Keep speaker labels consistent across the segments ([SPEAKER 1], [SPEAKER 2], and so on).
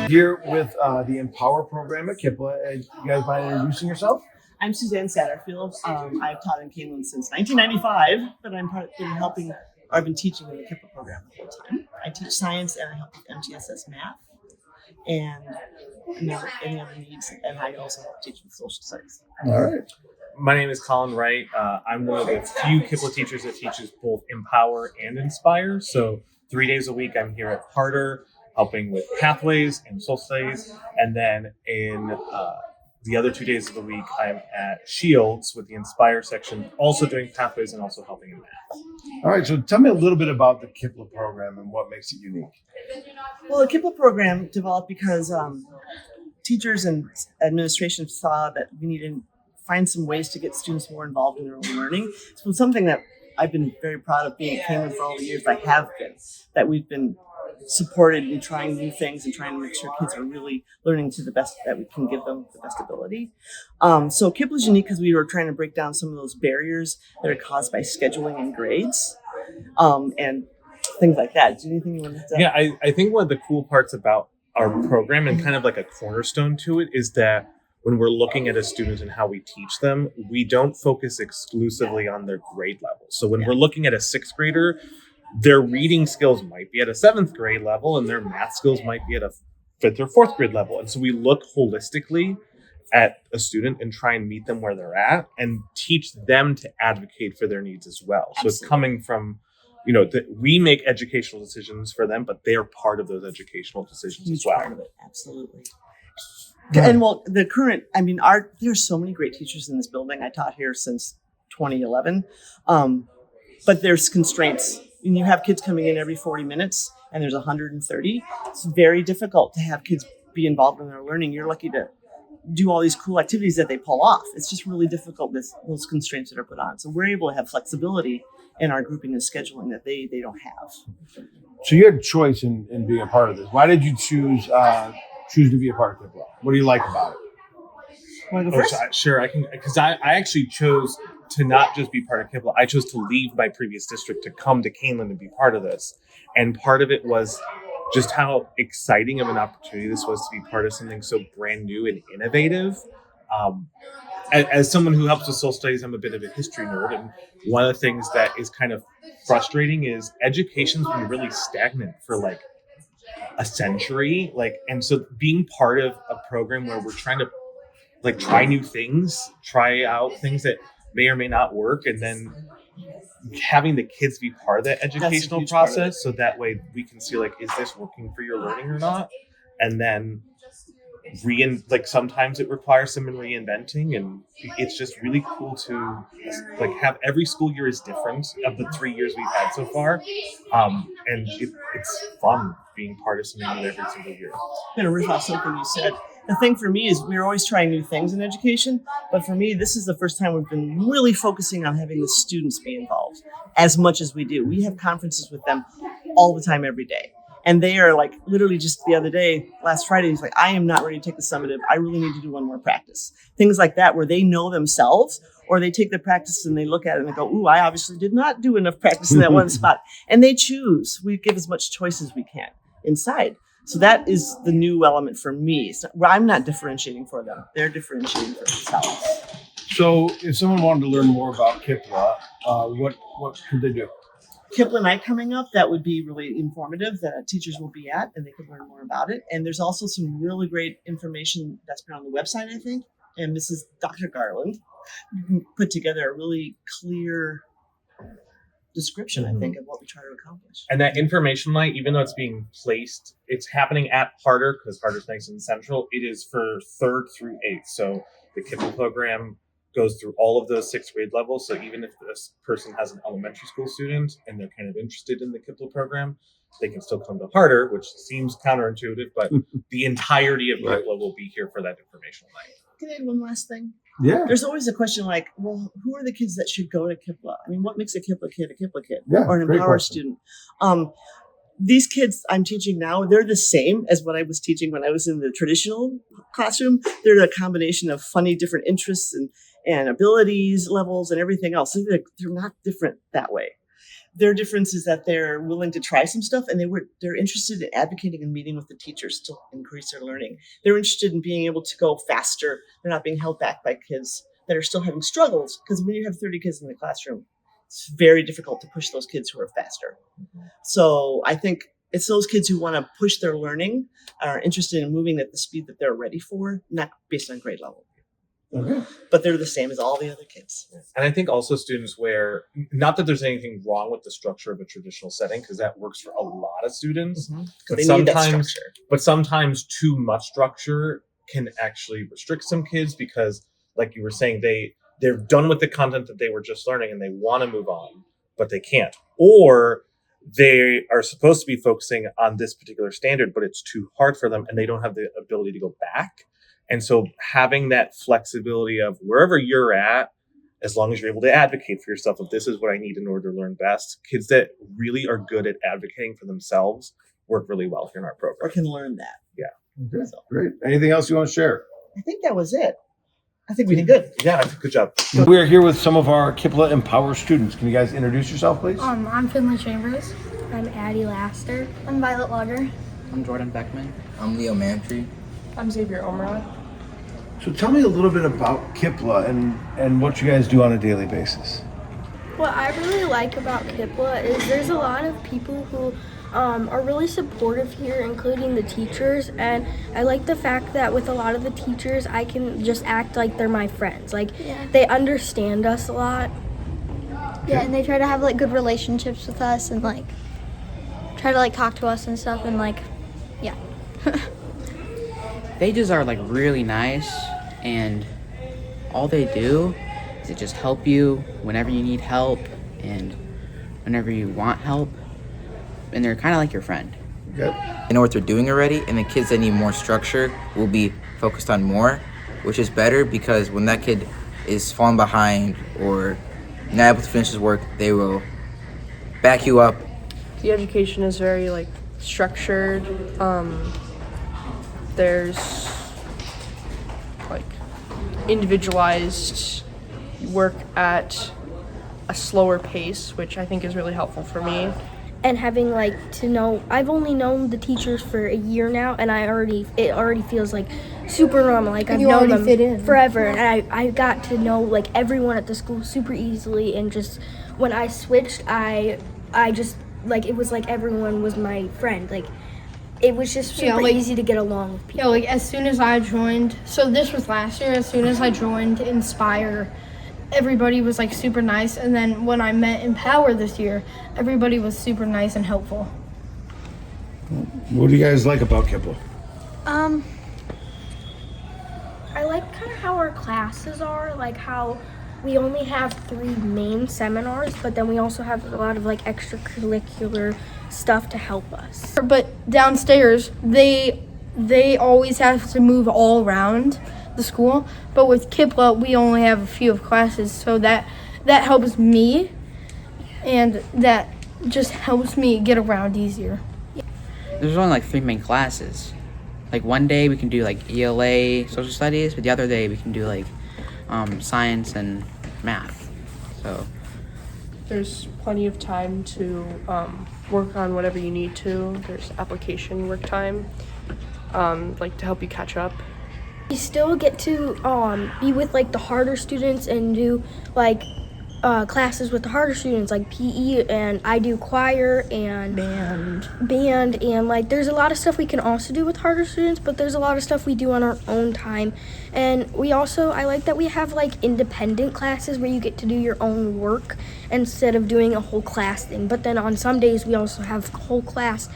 [SPEAKER 1] Here with the Empower program at KIPLA. You guys mind introducing yourself?
[SPEAKER 2] I'm Suzanne Satterfield. I've taught in Kaneland since 1995, but I've been teaching in the KIPLA program the whole time. I teach science and I help with MTSS math and any other needs, and I also help teach with social studies.
[SPEAKER 1] All right.
[SPEAKER 3] My name is Colin Wright. I'm one of the few KIPLA teachers that teaches both Empower and Inspire. So 3 days a week, I'm here at Harter helping with pathways and social studies. And then in the other 2 days of the week, I'm at Shields with the Inspire section, also doing pathways and also helping in math.
[SPEAKER 1] All right. So tell me a little bit about the KIPLA program and what makes it unique.
[SPEAKER 2] Well, the KIPLA program developed because teachers and administration saw that we needed to find some ways to get students more involved in their own learning. So it's something that I've been very proud of being at Kaneland for all the years I have been, that we've been supported in trying new things and trying to make sure kids are really learning to the best that we can give them the best ability. So KIPLA is unique because we were trying to break down some of those barriers that are caused by scheduling and grades and things like that. Is there anything you want to say?
[SPEAKER 3] Yeah, I think one of the cool parts about our program and kind of like a cornerstone to it is that when we're looking at a student and how we teach them, we don't focus exclusively on their grade level. So when we're looking at a sixth grader, their reading skills might be at a seventh grade level and their math skills might be at a fifth or fourth grade level. And so we look holistically at a student and try and meet them where they're at and teach them to advocate for their needs as well.
[SPEAKER 2] Absolutely.
[SPEAKER 3] So it's coming from, we make educational decisions for them, but they are part of those educational decisions as well.
[SPEAKER 2] Part of it. Absolutely. Yeah. And there's so many great teachers in this building. I taught here since 2011, but there's constraints. And you have kids coming in every 40 minutes and there's 130. It's very difficult to have kids be involved in their learning. You're lucky to do all these cool activities that they pull off. It's just really difficult, those constraints that are put on. So we're able to have flexibility in our grouping and scheduling that they don't have.
[SPEAKER 1] So you had choice in being a part of this. Why did you choose to be a part of KIPLA? What do you like about it?
[SPEAKER 2] Want to go first?
[SPEAKER 3] Sure, I can, because I actually chose to not just be part of KIPLA. I chose to leave my previous district to come to Kaneland and be part of this. And part of it was just how exciting of an opportunity this was to be part of something so brand new and innovative. As someone who helps with social studies, I'm a bit of a history nerd. And one of the things that is kind of frustrating is education's been really stagnant for like a century. And so being part of a program where we're trying to try new things, try out things that may or may not work, and then having the kids be part of that educational process, so that way we can see is this working for your learning or not, and then sometimes it requires some reinventing, and it's just really cool to have every school year is different of the 3 years we've had so far, and it's fun being part of something new every single year.
[SPEAKER 2] I'm going to riff off something you said. The thing for me is we're always trying new things in education, but for me, this is the first time we've been really focusing on having the students be involved as much as we do. We have conferences with them all the time, every day. And they are literally just the other day, last Friday, he's I am not ready to take the summative. I really need to do one more practice. Things like that, where they know themselves, or they take the practice and they look at it and they go, ooh, I obviously did not do enough practice in that one spot. And they choose. We give as much choice as we can inside. So that is the new element for me. So I'm not differentiating for them. They're differentiating for themselves.
[SPEAKER 1] So if someone wanted to learn more about KIPLA, what could they do?
[SPEAKER 2] KIPLA night coming up, that would be really informative, that teachers will be at, and they could learn more about it. And there's also some really great information that's been on the website, I think. And Mrs. Dr. Garland put together a really clear description, I think, of what we try to accomplish.
[SPEAKER 3] And that information night, even though it's being placed, it's happening at Harter because Harter's nice and central. It is for 3rd through 8th. So the KIPLA program goes through all of those 6th grade levels. So even if this person has an elementary school student and they're kind of interested in the KIPLA program, they can still come to Harter, which seems counterintuitive, but the entirety of KIPLA will be here for that informational night.
[SPEAKER 2] Can I add one last thing?
[SPEAKER 1] Yeah.
[SPEAKER 2] There's always a question well, who are the kids that should go to KIPLA? I mean, what makes a KIPLA kid or an Empower student? These kids I'm teaching now, they're the same as what I was teaching when I was in the traditional classroom. They're a combination of funny different interests and abilities levels and everything else. So they're not different that way. Their difference is that they're willing to try some stuff, and they're interested in advocating and meeting with the teachers to increase their learning. They're interested in being able to go faster. They're not being held back by kids that are still having struggles, because when you have 30 kids in the classroom, it's very difficult to push those kids who are faster. So I think it's those kids who want to push their learning, are interested in moving at the speed that they're ready for, not based on grade level.
[SPEAKER 1] Okay.
[SPEAKER 2] But they're the same as all the other kids.
[SPEAKER 3] And I think also students where, not that there's anything wrong with the structure of a traditional setting, because that works for a lot of students, but
[SPEAKER 2] They need that structure.
[SPEAKER 3] sometimes too much structure can actually restrict some kids, because like you were saying, they're done with the content that they were just learning and they want to move on, but they can't. Or they are supposed to be focusing on this particular standard, but it's too hard for them and they don't have the ability to go back. And so having that flexibility of wherever you're at, as long as you're able to advocate for yourself, if this is what I need in order to learn best, kids that really are good at advocating for themselves work really well here in our program.
[SPEAKER 2] Or can learn that.
[SPEAKER 3] Yeah.
[SPEAKER 1] Okay. Great. Anything else you want to share?
[SPEAKER 2] I think that was it. I think we did good.
[SPEAKER 3] Yeah, good job.
[SPEAKER 1] We are here with some of our KIPLA Empower students. Can you guys introduce yourself, please?
[SPEAKER 4] I'm Finley Chambers. I'm Addie Laster. I'm Violet Logger.
[SPEAKER 5] I'm Jordan Beckman.
[SPEAKER 6] I'm Leo Mantry.
[SPEAKER 7] I'm Xavier Omrod.
[SPEAKER 1] So tell me a little bit about KIPLA and what you guys do on a daily basis.
[SPEAKER 4] What I really like about KIPLA is there's a lot of people who are really supportive here, including the teachers, and I like the fact that with a lot of the teachers I can just act like they're my friends. Like they understand us a lot.
[SPEAKER 8] Yeah, and they try to have like good relationships with us and like try to like talk to us and stuff and like yeah.
[SPEAKER 5] They just are like really nice, and all they do is they just help you whenever you need help and whenever you want help, and they're kind of like your friend.
[SPEAKER 1] Good.
[SPEAKER 6] I know what they're doing already, and the kids that need more structure will be focused on more, which is better because when that kid is falling behind or not able to finish his work, they will back you up.
[SPEAKER 7] The education is very like structured. There's like individualized work at a slower pace, which I think is really helpful for me.
[SPEAKER 4] And having like to know, I've only known the teachers for a year now, and it already feels like super normal. Like I've known them forever, and I got to know like everyone at the school super easily. And just when I switched, I just like it was like everyone was my friend. Like it was just super easy to get along with people.
[SPEAKER 9] Yeah, like as soon as I joined, so this was last year, as soon as I joined Inspire, everybody was like super nice, and then when I met Empower this year, everybody was super nice and helpful.
[SPEAKER 1] What do you guys like about KIPLA?
[SPEAKER 4] I like kind of how our classes are, like how we only have 3 main seminars, but then we also have a lot of like extracurricular stuff to help us.
[SPEAKER 9] But downstairs, they always have to move all around the school, but with KIPLA, we only have a few of classes, so that helps me, and that just helps me get around easier.
[SPEAKER 5] There's only like 3 main classes. Like one day we can do like ELA, social studies, but the other day we can do like science and math. So
[SPEAKER 7] There's plenty of time to work on whatever you need to. There's application work time, like to help you catch up.
[SPEAKER 4] We still get to be with like the harder students and do like classes with the harder students, like PE, and I do choir and band, and like there's a lot of stuff we can also do with harder students, but there's a lot of stuff we do on our own time. And I like that we have like independent classes where you get to do your own work instead of doing a whole class thing. But then on some days we also have whole class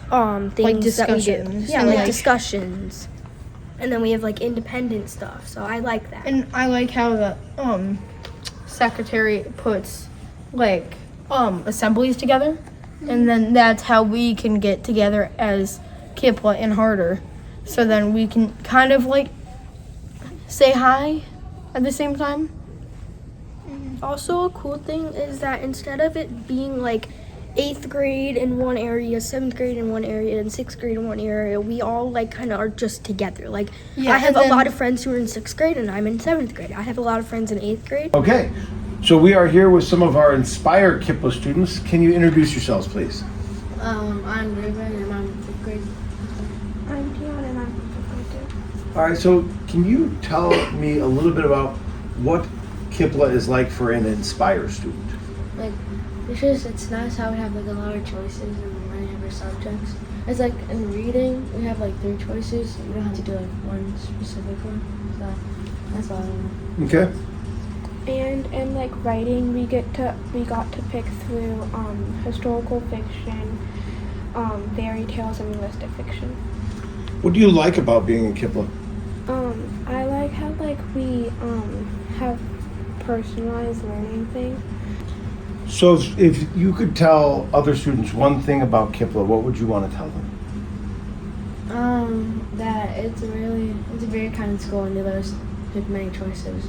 [SPEAKER 4] things
[SPEAKER 9] Like
[SPEAKER 4] that we do.
[SPEAKER 9] discussions.
[SPEAKER 4] Yeah,
[SPEAKER 9] And,
[SPEAKER 4] like
[SPEAKER 9] like-
[SPEAKER 4] discussions. And then we have like independent stuff, so I like that.
[SPEAKER 9] And I like how the secretary puts like assemblies together, and then that's how we can get together as KIPLA and Harter, so then we can kind of like say hi at the same time.
[SPEAKER 4] Also, a cool thing is that instead of it being like 8th grade in one area, 7th grade in one area, and 6th grade in one area, we all like kind of are just together. Like
[SPEAKER 9] Yeah,
[SPEAKER 4] I have
[SPEAKER 9] and
[SPEAKER 4] a
[SPEAKER 9] then-
[SPEAKER 4] lot of friends who are in 6th grade and I'm in 7th grade. I have a lot of friends in 8th grade.
[SPEAKER 1] Okay. So we are here with some of our Inspire KIPLA students. Can you introduce yourselves, please?
[SPEAKER 10] I'm Ruben and I'm in 5th grade.
[SPEAKER 4] I'm Dion and I'm from 5th grade too.
[SPEAKER 1] All right, so can you tell me a little bit about what KIPLA is like for an Inspire student?
[SPEAKER 10] Like, it's nice how we have like a lot of choices in many of our subjects. It's like in reading, we have like 3 choices. You don't have to do like one specific one. So that's all I know.
[SPEAKER 1] Okay.
[SPEAKER 11] And in like writing, we got to pick through historical fiction, fairy tales, and realistic fiction.
[SPEAKER 1] What do you like about being in KIPLA?
[SPEAKER 11] I like how like we have personalized learning thing.
[SPEAKER 1] So if you could tell other students one thing about KIPLA, what would you want to tell them?
[SPEAKER 10] That it's a very kind school and they let us pick many choices.